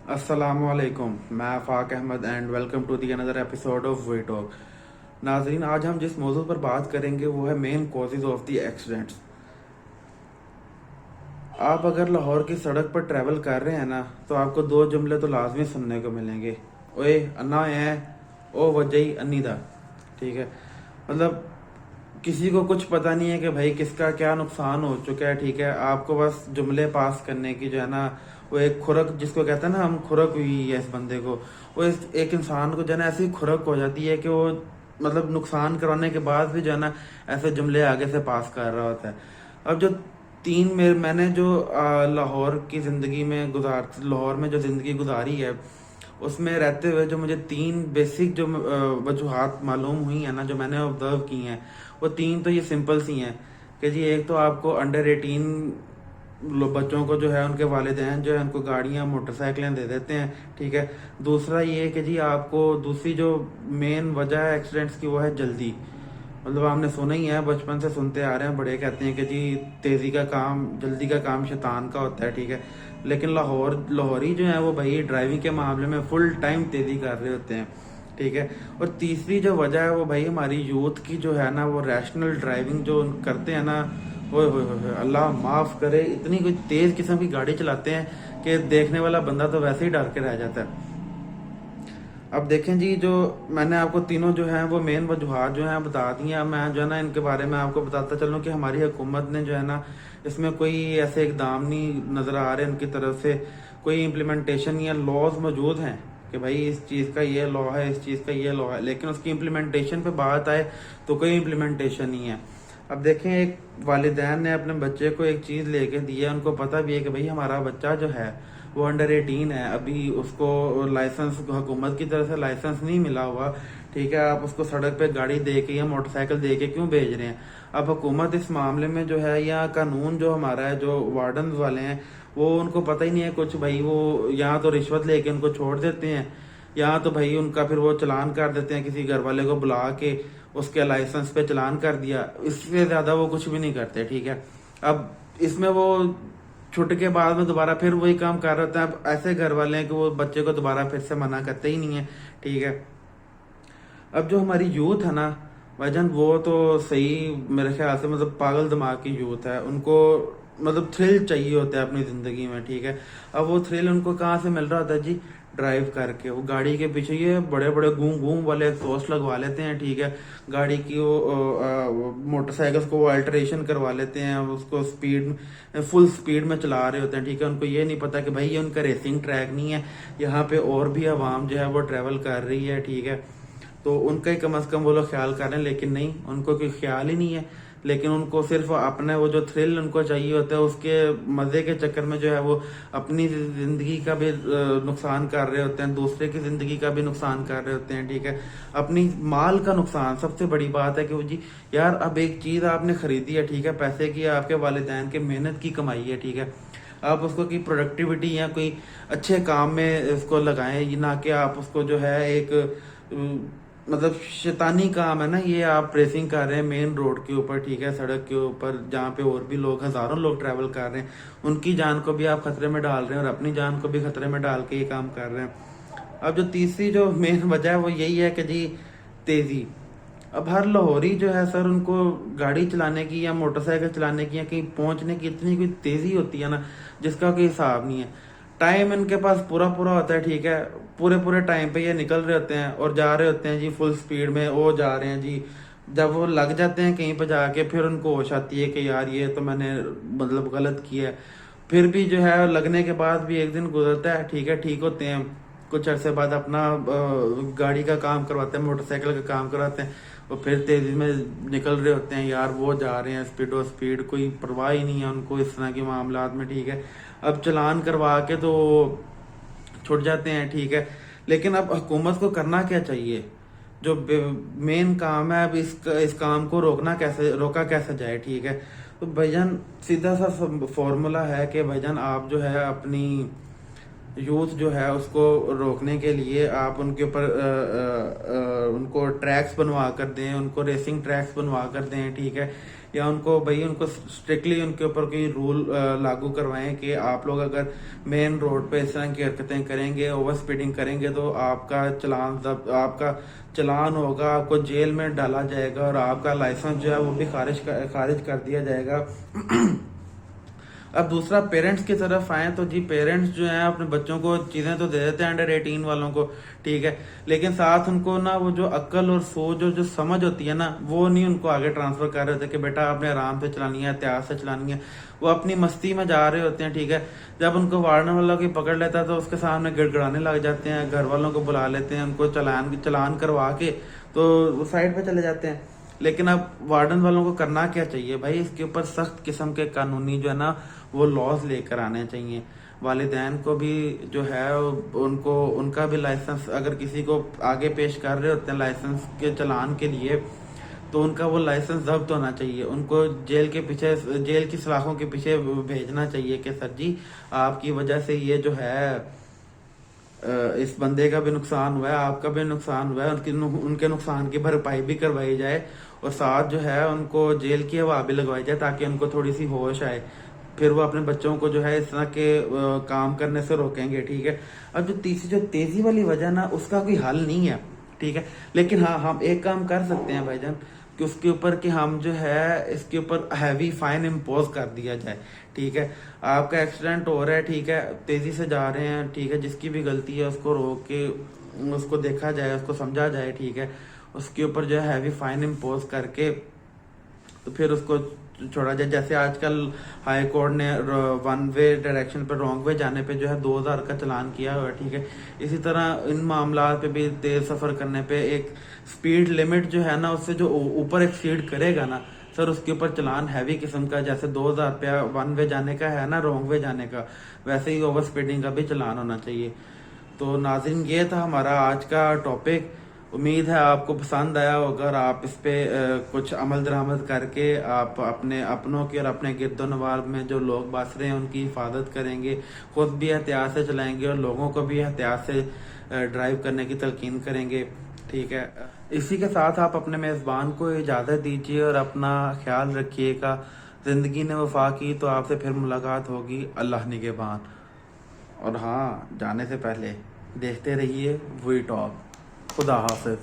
अस्सलाम वालेकुम, मैं Afaq Ahmad and welcome to the another episode of way talk. नाजरीन, आज हम जिस मौजू पर बात करेंगे वो है main causes of the accidents. आप अगर लाहौर की सड़क पर ट्रैवल कर रहे हैं ना, तो आपको दो जुमले तो लाजमी सुनने को मिलेंगे। ओए अन्ना है, ओ वजही अन्नी दा। ठीक है, मतलब किसी को कुछ पता नहीं है कि भाई किसका क्या नुकसान हो चुका है। ठीक है, आपको बस जुमले पास करने की जो है ना, वो एक खुरक जिसको कहते हैं ना, हम खुरक हुई है इस बंदे को। वो एक इंसान को जो है ना ऐसी खुरक हो जाती है कि वो मतलब नुकसान करवाने के बाद भी जो है ना ऐसे जुमले आगे से पास कर रहा होता है। अब जो मैंने जो लाहौर की ज़िंदगी में लाहौर में जो ज़िंदगी गुजारी है, उसमें रहते हुए जो मुझे तीन बेसिक जो वजूहात मालूम हुई है ना, जो मैंने ऑब्जर्व की हैं, वो तीन तो ये सिंपल सी हैं कि जी एक तो आपको अंडर 18 बच्चों को जो है उनके वालिदैन जो है उनको गाड़ियाँ मोटरसाइकिलें दे देते हैं। ठीक है, दूसरा ये कि जी आपको दूसरी जो मेन वजह है एक्सीडेंट्स की वो है जल्दी। मतलब आपने सुना ही है, बचपन से सुनते आ रहे हैं, बड़े कहते हैं कि जी जल्दी का काम शैतान का होता है। ठीक है, लेकिन लाहौरी जो है वो भाई ड्राइविंग के मामले में फुल टाइम तेजी कर रहे होते हैं। ठीक है, और तीसरी जो वजह है वो भाई हमारी यूथ की जो है ना, वो रैशनल ड्राइविंग जो करते हैं ना, ओए होए होए, अल्लाह माफ करे, इतनी कोई तेज किस्म की गाड़ी चलाते हैं कि देखने वाला बंदा तो वैसे ही डर के रह जाता है। अब देखें जी, जो मैंने आपको तीनों जो हैं वो मेन वजूहात जो हैं बता दी हैं। अब मैं जो है ना इनके बारे में आपको बताता चलूँ कि हमारी हुकूमत ने जो है ना इसमें कोई ऐसे इकदाम नहीं नज़र आ रहे उनकी तरफ से। कोई इम्प्लीमेंटेशन या लॉज मौजूद हैं कि भाई इस चीज़ का ये लॉ है, इस चीज़ का ये लॉ है, लेकिन उसकी इम्प्लीमेंटेशन पे बात आए तो कोई इम्प्लीमेंटेशन नहीं है। अब देखें, एक वालिदैन ने अपने बच्चे को एक चीज़ लेके दी है, उनको पता भी है कि भाई हमारा बच्चा जो है वो अंडर 18 है, अभी उसको लाइसेंस हुकूमत की तरफ से लाइसेंस नहीं मिला हुआ। ठीक है, आप उसको सड़क पे गाड़ी दे के या मोटरसाइकिल दे के क्यों भेज रहे हैं? अब हुकूमत इस मामले में जो है, या कानून जो हमारा है, जो वार्डन वाले हैं, वो उनको पता ही नहीं है कुछ। भाई वो यहाँ तो रिश्वत लेके उनको छोड़ देते हैं, यहाँ तो भाई उनका फिर वो चलान कर देते हैं, किसी घर वाले को बुला के उसके लाइसेंस पे चलान कर दिया। इससे ज्यादा वो कुछ भी नहीं करते। ठीक है, अब इसमें वो छुट के बाद में दोबारा फिर वही काम कर रहे होते हैं। अब ऐसे घर वाले हैं कि वो बच्चे को दोबारा फिर से मना करते ही नहीं है। ठीक है, अब जो हमारी यूथ है ना भाईजान, वो तो सही मेरे ख्याल से मतलब पागल दिमाग की यूथ है। उनको मतलब थ्रिल चाहिए होता है अपनी जिंदगी में। ठीक है, अब वो थ्रिल उनको कहाँ से मिल रहा होता है जी? ड्राइव करके। वो गाड़ी के पीछे ये बड़े बड़े गूम गूम वाले एग्जॉस्ट लगवा लेते हैं। ठीक है, गाड़ी की वो मोटरसाइकिल्स को वो अल्टरेशन करवा लेते हैं, उसको फुल स्पीड में चला रहे होते हैं। ठीक है, उनको ये नहीं पता कि भाई ये उनका रेसिंग ट्रैक नहीं है, यहाँ पे और भी आवाम जो है वो ट्रेवल कर रही है। ठीक है, तो उनका ही कम अज कम वो लोग ख्याल कर रहे हैं, लेकिन नहीं, उनको कोई ख्याल ही नहीं है। लेकिन उनको सिर्फ अपने वो जो थ्रिल उनको चाहिए होता है, उसके मजे के चक्कर में जो है वो अपनी जिंदगी का भी नुकसान कर रहे होते हैं, दूसरे की जिंदगी का भी नुकसान कर रहे होते हैं। ठीक है, अपनी माल का नुकसान सबसे बड़ी बात है कि वो जी यार, अब एक चीज आपने खरीदी है, ठीक है, पैसे की, आपके वालिदैन के मेहनत की कमाई है। ठीक है, आप उसको की प्रोडक्टिविटी या कोई अच्छे काम में उसको लगाएं, ना कि आप उसको जो है एक मतलब शैतानी काम है ना, ये आप रेसिंग कर रहे हैं मेन रोड के ऊपर। ठीक है, सड़क के ऊपर जहाँ पे और भी लोग, हजारों लोग ट्रैवल कर रहे हैं, उनकी जान को भी आप खतरे में डाल रहे हैं और अपनी जान को भी खतरे में डाल के ये काम कर रहे हैं। अब जो तीसरी जो मेन वजह है वो यही है कि जी तेजी। अब हर लाहौरी जो है सर, उनको गाड़ी चलाने की या मोटरसाइकिल चलाने की या कहीं पहुंचने की इतनी कोई तेजी होती है ना, जिसका कोई हिसाब नहीं है। टाइम इनके पास पूरा पूरा होता है। ठीक है, पूरे पूरे टाइम पे ये निकल रहे होते हैं और जा रहे होते हैं जी फुल स्पीड में, वो जा रहे हैं जी। जब वो लग जाते हैं कहीं पे जाके, फिर उनको होश आती है कि यार ये तो मैंने मतलब गलत किया है। फिर भी जो है लगने के बाद भी एक दिन गुजरता है। ठीक है, ठीक होते हैं, कुछ अरसे बाद अपना गाड़ी का काम करवाते हैं, मोटरसाइकिल का काम करवाते हैं, और फिर तेजी में निकल रहे होते हैं। यार वो जा रहे हैं स्पीडो स्पीड, कोई परवाह ही नहीं है उनको इस तरह के मामलात में। ठीक है, अब चलान करवा के तो छुट जाते हैं। ठीक है, लेकिन अब हुकूमत को करना क्या चाहिए? जो मेन काम है, अब इस काम को रोका कैसे जाए? ठीक है, तो भाईजान सीधा सा फॉर्मूला है कि भाईजान आप जो है अपनी यूथ जो है उसको रोकने के लिए आप उनके ऊपर उनको ट्रैक्स बनवा कर दें, उनको रेसिंग ट्रैक्स बनवा कर दें। ठीक है, یا उनको भाई उनको स्ट्रिक्टली उनके ऊपर कोई रूल लागू करवाएं कि आप लोग अगर मेन रोड पे इस तरह की हरकतें करेंगे, ओवर स्पीडिंग करेंगे, तो आपका चलान होगा, आपको जेल में डाला जाएगा और आपका लाइसेंस जो है वो भी खारिज कर दिया जाएगा। अब दूसरा पेरेंट्स की तरफ आए तो जी पेरेंट्स जो हैं अपने बच्चों को चीजें तो दे देते हैं अंडर 18 वालों को, ठीक है, लेकिन साथ उनको ना वो जो अक्ल और सोच और जो समझ होती है ना वो नहीं उनको आगे ट्रांसफर कर रहे होते कि बेटा आपने आराम से चलानी है, एहतियात से चलानी है। वो अपनी मस्ती में जा रहे होते हैं, ठीक है। जब उनको वार्डन वालों की पकड़ लेता है तो उसके सामने गिड़गिड़ाने लग जाते हैं, घर वालों को बुला लेते हैं, उनको चलान करवा के तो वो साइड पे चले जाते हैं। लेकिन अब वार्डन वालों को करना क्या चाहिए भाई, इसके ऊपर सख्त किस्म के कानूनी जो है ना वो लॉज लेकर आने चाहिए। वालिदैन को भी जो है उनको उनका भी लाइसेंस अगर किसी को आगे पेश कर रहे होते हैं लाइसेंस के चलान के लिए तो उनका वो लाइसेंस जब्त होना चाहिए। उनको जेल की सलाखों के पीछे भेजना चाहिए कि सर जी आपकी वजह से ये जो है इस बंदे का भी नुकसान हुआ है, आपका भी नुकसान हुआ है, उनके नुकसान की भरपाई भी करवाई जाए और साथ जो है उनको जेल की हवा भी लगवाई जाए ताकि उनको थोड़ी सी होश आए, फिर वो अपने बच्चों को जो है इस तरह के काम करने से रोकेंगे, ठीक है। अब जो तेजी वाली वजह ना उसका कोई हल नहीं है, ठीक है, लेकिन हाँ हम एक काम कर सकते हैं भाईजान कि उसके ऊपर कि हम जो है इसके ऊपर हैवी फाइन इम्पोज कर दिया जाए, ठीक है। आपका एक्सीडेंट हो रहा है, ठीक है, तेजी से जा रहे हैं, ठीक है, जिसकी भी गलती है उसको रोक के उसको देखा जाए, उसको समझा जाए, ठीक है, उसके ऊपर जो है हैवी फाइन इम्पोज करके तो फिर उसको छोड़ा जाए। जैसे आजकल हाई कोर्ट ने वन वे डायरेक्शन पर रॉन्ग वे जाने पे जो है 2000 का चलान किया हुआ है, ठीक है। इसी तरह इन मामला पे भी तेज सफर करने पे एक स्पीड लिमिट जो है ना उससे जो ऊपर एक्सीड करेगा ना सर उसके ऊपर चलान हैवी किस्म का, जैसे 2000 रुपया वन वे जाने का है ना रॉन्ग वे जाने का, वैसे ही ओवर स्पीडिंग का भी चलान होना चाहिए। तो नाज़रीन ये था हमारा आज का टॉपिक। उम्मीद है आपको पसंद आया होगा और आप इस पे कुछ अमल दरामद करके आप अपने अपनों की और अपने गिरदो नवाब में जो लोग बस रहे हैं उनकी हिफाजत करेंगे, खुद भी एहतियात से चलाएंगे और लोगों को भी एहतियात से ड्राइव करने की तलकीन करेंगे, ठीक है। इसी के साथ आप अपने मेज़बान को इजाज़त दीजिए और अपना ख्याल रखिएगा। ज़िंदगी ने वफा की तो आपसे फिर मुलाकात होगी, अल्लाह निगहबान। और हाँ जाने से पहले देखते रहिए वी टॉक। खुदा हाफिज।